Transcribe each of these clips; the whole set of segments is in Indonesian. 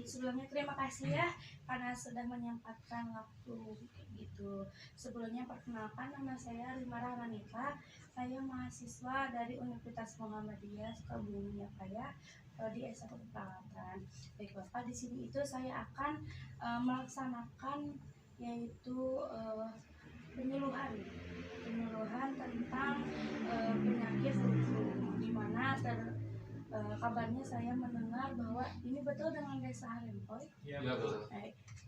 Sebelumnya terima kasih ya karena sudah menyempatkan waktu gitu. Sebelumnya perkenalkan, nama saya Rima Rahmanita. Saya mahasiswa dari Universitas Muhammadiyah Sukabumi ya Pak ya, di S1 Perawatan. Baik Bapak, di sini itu saya akan melaksanakan yaitu penyuluhan tentang penyakit flu, di mana kabarnya saya mendengar bahwa ini betul dengan Desa Harempoy. Iya betul.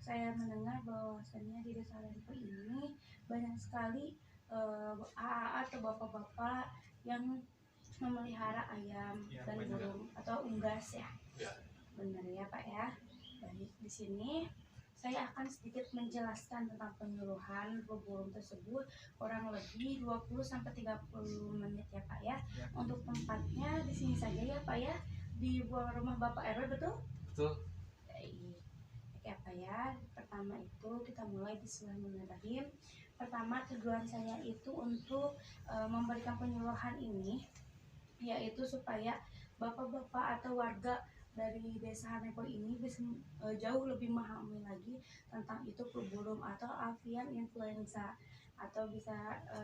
Saya mendengar bahwasannya di Desa Harempoy ini banyak sekali AA atau bapak-bapak yang memelihara ayam dan burung atau unggas ya. Benar ya Pak ya. Baik, di sini saya akan sedikit menjelaskan tentang penyuluhan flu burung tersebut, kurang lebih 20-30 menit ya Pak ya. Untuk tempatnya di sini saja ya Pak ya, di rumah Bapak RW, betul? Betul. Oke Pak ya, pertama itu kita mulai bismillahirrahmanirrahim. Pertama, tujuan saya itu untuk memberikan penyuluhan ini yaitu supaya bapak-bapak atau warga dari Desa Harempoy ini bisa jauh lebih memahami lagi tentang itu flu burung atau avian influenza, atau bisa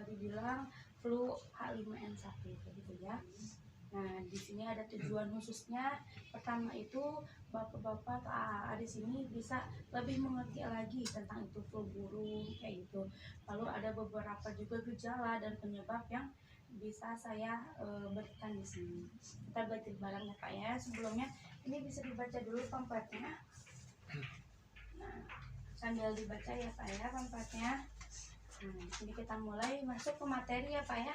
dibilang flu H5N1 gitu ya. Nah, di sini ada tujuan khususnya. Pertama itu bapak-bapak atau AA di sini bisa lebih mengerti lagi tentang itu flu burung kayak gitu. Lalu ada beberapa juga gejala dan penyebab yang bisa saya berikan di sini. Kita belajar bareng ya Pak ya. Sebelumnya ini bisa dibaca dulu pamfletnya. Nah, sambil dibaca ya Pak ya pamfletnya. Nah, di sini kita mulai masuk ke materi ya Pak ya.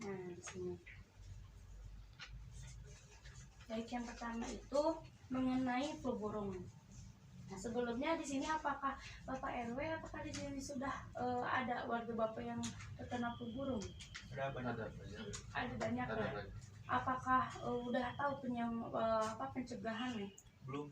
Nah, di sini. Baik, yang pertama itu mengenai flu burung. Nah, sebelumnya di sini apakah Bapak RW, apakah di sini sudah ada warga Bapak yang terkena flu burung? Ada banyak. Ada banyak ya. Apakah udah tahu pencegahan nih? Belum.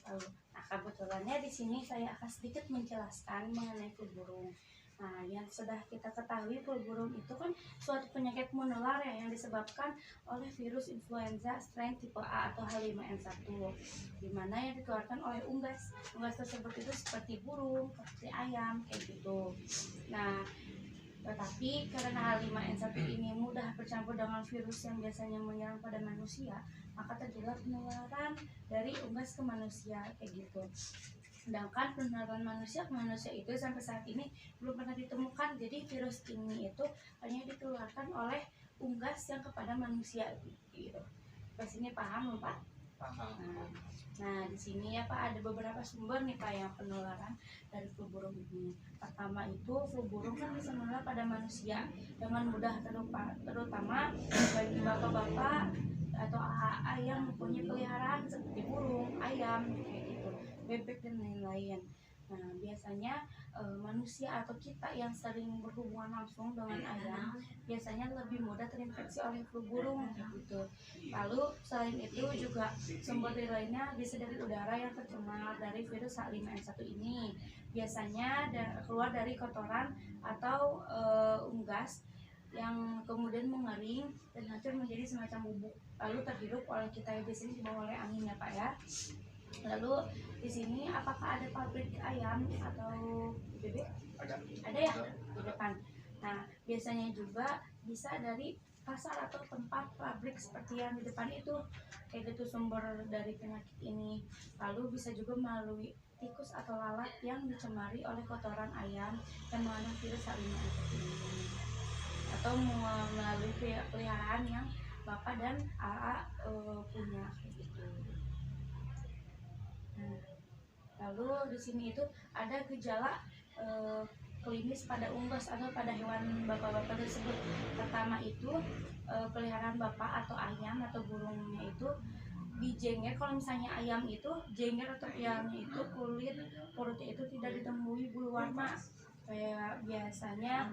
Tahu. Nah, kebetulannya di sini saya akan sedikit menjelaskan mengenai flu burung. Nah, yang sudah kita ketahui, flu burung itu kan suatu penyakit menular ya, yang disebabkan oleh virus influenza strain tipe A atau H5N1, di mana yang dikeluarkan oleh unggas. Unggas tersebut itu seperti burung, seperti ayam, kayak gitu. Nah, tetapi karena H5N1 ini mudah bercampur dengan virus yang biasanya menyerang pada manusia, maka terjadilah penularan dari unggas ke manusia kayak gitu. Sedangkan penularan manusia ke manusia itu sampai saat ini belum pernah ditemukan. Jadi virus ini itu hanya dikeluarkan oleh unggas yang kepada manusia gitu. Pas ini paham belum Pak? Paham. Nah, di sini ya Pak ada beberapa sumber nih Pak yang penularan dari flu burung ini. Pertama itu flu burung kan bisa menular pada manusia dengan mudah, terutama bagi bapak-bapak atau AA yang mempunyai peliharaan seperti burung, ayam kayak gitu, bebek dan lain-lain. Nah, biasanya manusia atau kita yang sering berhubungan langsung dengan ayam biasanya lebih mudah terinfeksi oleh flu burung gitu. Lalu selain itu juga sumber lainnya bisa dari udara yang tercemar dari virus H5N1 ini. Biasanya keluar dari kotoran atau unggas yang kemudian mengering dan hancur menjadi semacam bubuk, lalu terhirup oleh kita, biasanya dibawa oleh angin ya Pak ya. Lalu di sini apakah ada pabrik ayam atau bebek? Ada ya di depan. Nah, biasanya juga bisa dari pasar atau tempat pabrik seperti yang di depan itu, kayak gitu sumber dari penyakit ini. Lalu bisa juga melalui tikus atau lalat yang dicemari oleh kotoran ayam yang mengandung virus H5N1 ini, atau melalui peliharaan yang Bapak dan AA punya kayak gitu. Nah, lalu di sini itu ada gejala klinis pada unggas atau pada hewan bapak-bapak tersebut. Pertama itu peliharaan bapak atau ayam atau burungnya itu dijengger. Kalau misalnya ayam itu jengger atau piaranya itu kulit perutnya itu tidak ditemui bulu warna kayak biasanya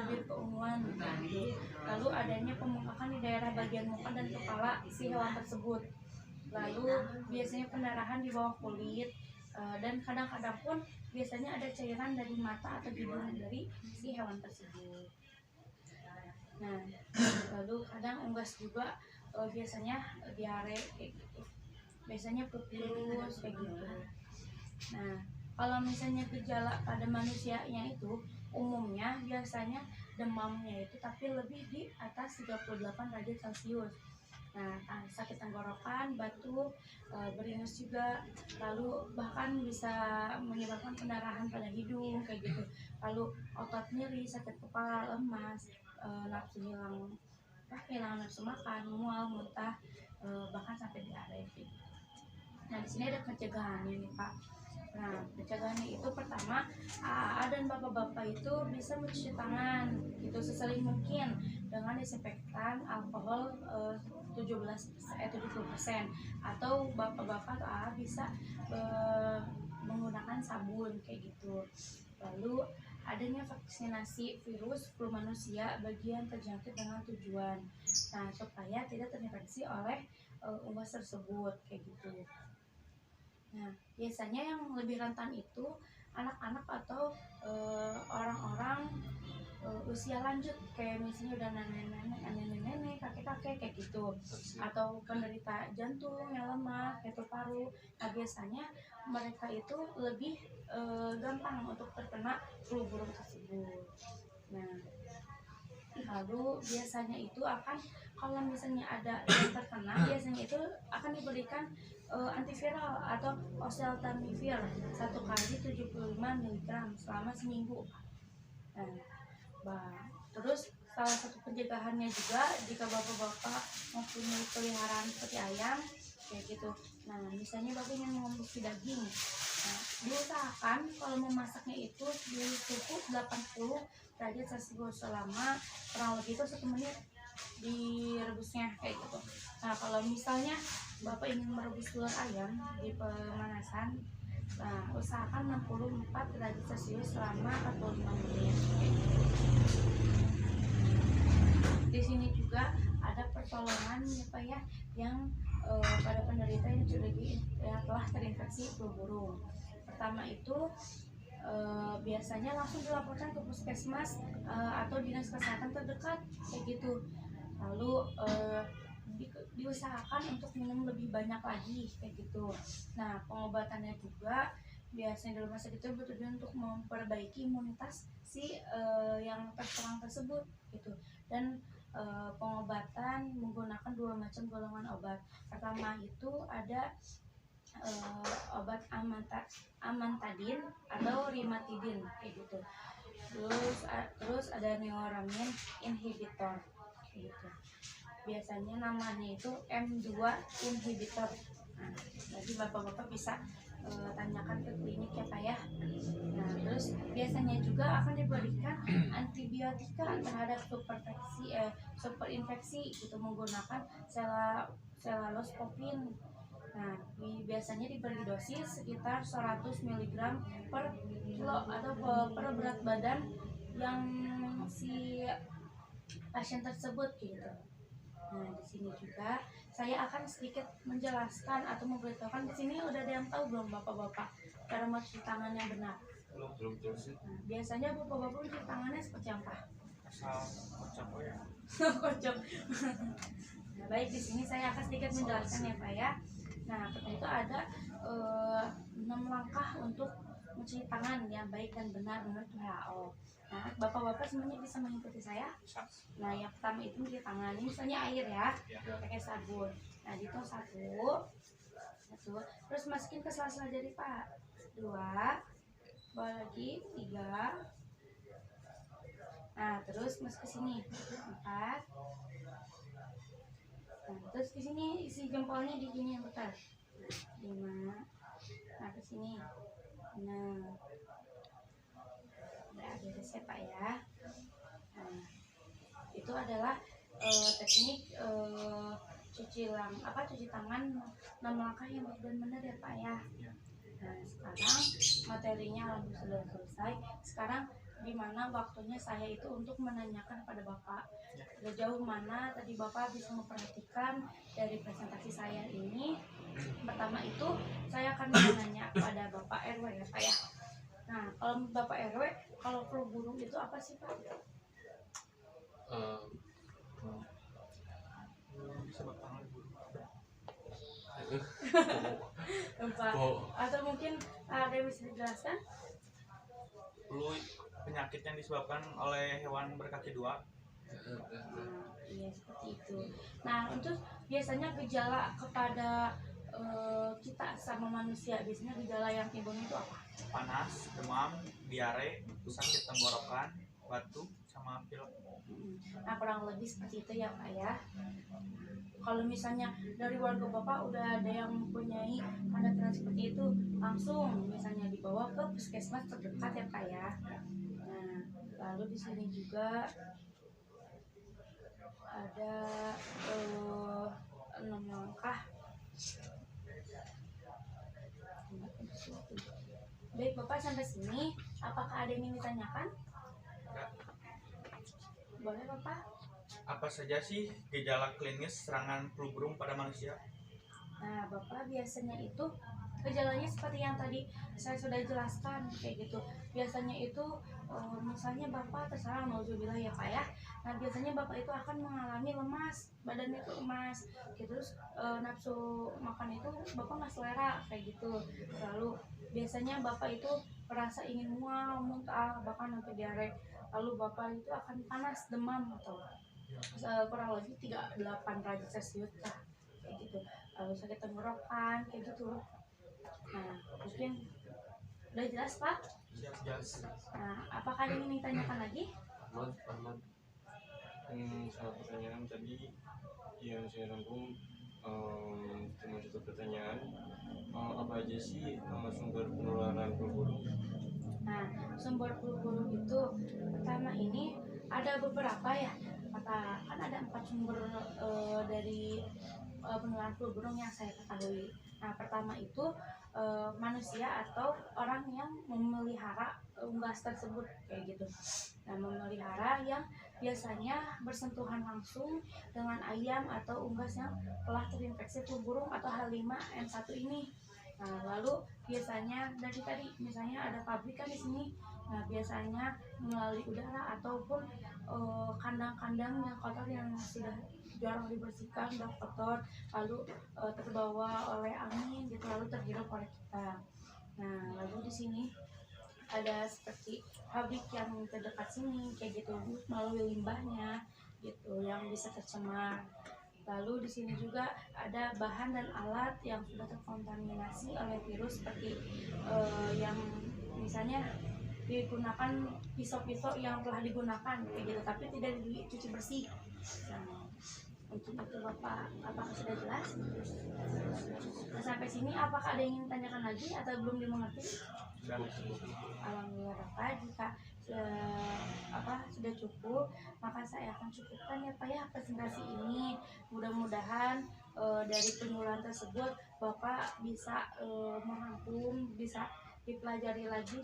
bir keunguan gitu. Lalu adanya pembengkakan di daerah bagian muka dan kepala si hewan tersebut. Lalu biasanya pendarahan di bawah kulit, dan kadang-kadang pun biasanya ada cairan dari mata atau hidung dari si hewan tersebut. Nah, lalu kadang unggas juga biasanya diare kayak gitu. biasanya putus kayak gitu. Nah, kalau misalnya gejala pada manusianya itu umumnya biasanya demamnya itu tapi lebih di atas 38 derajat Celcius. Nah, sakit tenggorokan, batuk, beringus juga, lalu bahkan bisa menyebabkan pendarahan pada hidung kayak gitu. Lalu otot nyeri, sakit kepala, lemas, nafsu hilang, kehilangan nafsu makan, mual, muntah, bahkan sampai diare. Nah, di sini ada pencegahannya nih Pak. Nah, pencegahannya itu pertama, AA dan bapak-bapak itu bisa mencuci tangan gitu sesering mungkin dengan disinfektan alkohol 70% atau bapak-bapak atau AA bisa menggunakan sabun kayak gitu. Lalu adanya vaksinasi virus flu manusia bagi yang terjangkit dengan tujuan. Nah, supaya tidak terinfeksi oleh unggas tersebut kayak gitu. Nah, biasanya yang lebih rentan itu anak-anak atau orang-orang usia lanjut kayak misalnya udah nenek-nenek, kakek-kakek kayak gitu, atau penderita jantung yang lemah, atau paru. Nah, biasanya mereka itu lebih gampang untuk terkena flu burung tersebut. Nah, lalu biasanya itu akan kalau misalnya ada yang terkena biasanya itu akan diberikan antiviral atau oseltamivir 1 kali 75 mg selama seminggu. Nah, terus salah satu pencegahannya juga jika bapak-bapak mempunyai peliharaan seperti ayam kayak gitu. Nah, misalnya bapak ingin mengonsumsi daging, nah, diusahakan kalau memasaknya itu di suhu 80 derajat Celcius selama kurang lebih itu 1 menit direbusnya kayak gitu. Nah, kalau misalnya bapak ingin merebus telur ayam di pemanasan, nah usahakan 64 derajat Celcius selama 45 menit. Di sini juga ada pertolongan ya Pak ya, yang pada penderita yang telah terinfeksi flu burung. Pertama itu biasanya langsung dilaporkan ke puskesmas atau dinas kesehatan terdekat kayak gitu. Lalu diusahakan untuk minum lebih banyak lagi kayak gitu. Nah, pengobatannya juga biasanya di rumah sakit itu bertujuan untuk memperbaiki imunitas si yang terserang tersebut gitu. Dan pengobatan menggunakan 2 macam golongan obat. Pertama itu ada obat amantadin atau rimatidin kayak gitu. Terus ada neuramin inhibitor gitu. Biasanya namanya itu M2 inhibitor. Nah, jadi bapak-bapak bisa tanyakan ke klinik ya Pak ya. Nah, terus biasanya juga akan diberikan antibiotika terhadap superinfeksi gitu menggunakan selalospopin. Nah, biasanya diberi dosis sekitar 100 mg per kilo atau per berat badan yang si pasien tersebut gitu. Nah, di sini juga saya akan sedikit menjelaskan atau memberitahukan. Di sini udah ada yang tahu belum bapak-bapak cara mencuci tangan yang benar? Belum sih. Nah, biasanya bapak-bapak mencuci tangannya seperti apa? Asal kocok ya. Kocok. Nah, baik, di sini saya akan sedikit menjelaskan ya Pak ya. Nah, pertama itu ada 6 langkah untuk mencuci tangan yang baik dan benar menurut WHO. Nah, bapak-bapak semuanya bisa mengikuti saya. Nah, yang pertama itu mencuci tangan. Ini misalnya air ya, pakai sabun. Nah, dihitung 1, terus masukin ke sela-sela jari Pak. 2, bawa lagi 3. Nah, terus masuk ke sini 4. Nah, terus ke sini isi jempolnya di sini yang putar. 5. Nah, ke sini 6. Udah beres ya Pak ya. Nah, itu adalah teknik cuci tangan 6 langkah yang baik dan benar ya Pak ya. Nah, sekarang materinya alhamdulillah sudah selesai. Sekarang di mana waktunya saya itu untuk menanyakan pada Bapak sejauh mana tadi Bapak bisa memperhatikan dari presentasi saya ini. Pertama itu saya akan menanya pada Bapak RW ya Pak ya. Nah, kalau Bapak RW, kalau flu burung itu apa sih Pak? Bisa bertangan Pak. Atau mungkin ada yang bisa dijelaskan? Flu penyakit yang disebabkan oleh hewan berkaki dua. Iya seperti itu. Nah untuk biasanya gejala kepada kita sama manusia, biasanya gejala yang timbul itu apa? Panas, demam, diare, sakit tenggorokan, batuk, sama pilek. Nah kurang lebih seperti itu ya Pak ya. Kalau misalnya dari warga Bapak udah ada yang mempunyai tanda-tanda seperti itu, langsung misalnya dibawa ke puskesmas terdekat ya Pak ya. Nah lalu di sini juga ada 6 langkah. Baik Bapak, sampai sini apakah ada yang ingin ditanyakan? Boleh Bapak. Apa saja sih gejala klinis serangan flu burung pada manusia? Nah Bapak, biasanya itu gejalanya seperti yang tadi saya sudah jelaskan kayak gitu. Biasanya itu misalnya Bapak terserang nauzubillah ya Pak ya. Nah biasanya Bapak itu akan mengalami lemas, badannya itu lemas gitu. Terus nafsu makan itu Bapak nggak selera kayak gitu. Lalu biasanya Bapak itu merasa ingin mual, muntah, bahkan sampai diare. Lalu Bapak itu akan panas, demam atau kurang lebih 38 derajat Celcius lah kayak gitu. Lalu sakit tenggorokan kayak gitu. Nah mungkin udah jelas Pak. Jelas. Nah apakah ada yang ingin ditanyakan lagi? Ahmad, salah pertanyaan tadi yang saya rangkum cuma satu pertanyaan, apa aja sih sumber penularan flu burung? Nah sumber flu burung itu pertama ini ada beberapa ya. Kan ada 4 sumber dari penularan flu burung yang saya ketahui. Nah pertama itu manusia atau orang yang memelihara unggas tersebut kayak gitu. Nah memelihara yang biasanya bersentuhan langsung dengan ayam atau unggas yang telah terinfeksi flu burung atau H5N1 ini. Nah lalu biasanya dari tadi misalnya ada pabrik kan di sini. Nah biasanya melalui udara ataupun kandang-kandang yang kotor yang sudah jarang dibersihkan, udah kotor, lalu terbawa oleh angin gitu, lalu terhirup oleh kita. Nah lalu di sini ada seperti pabrik yang terdekat sini kayak gitu, melalui limbahnya gitu yang bisa tercemar. Lalu di sini juga ada bahan dan alat yang sudah terkontaminasi oleh virus seperti yang misalnya digunakan pisau-pisau yang telah digunakan kayak gitu tapi tidak dicuci bersih. Nah, untuk itu Bapak, apakah sudah jelas? Nah, sampai sini apakah ada yang ingin ditanyakan lagi atau belum dimengerti? Alhamdulillah Bapak, jika sudah cukup, maka saya akan cukupkan ya Pak ya presentasi ini. Mudah-mudahan dari penjelasan tersebut Bapak bisa merangkum, bisa dipelajari lagi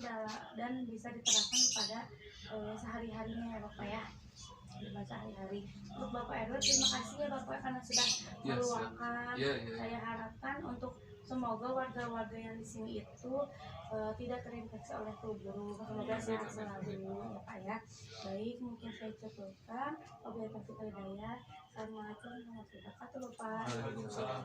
dan bisa diterapkan pada sehari-harinya ya Bapak ya. Sehari-hari. Untuk Bapak Edward, terima kasih ya Bapak karena sudah meluangkan. Saya harapkan untuk semoga warga-warga yang di sini itu tidak terinfeksi oleh flu burung. Semoga sehat selalu ya Pak ya. Baik, mungkin saya cukupkan. Wabillahi taufiq wal hidayah. Assalamualaikum warahmatullahi wabarakatuh Bapak. Waalaikumsalam.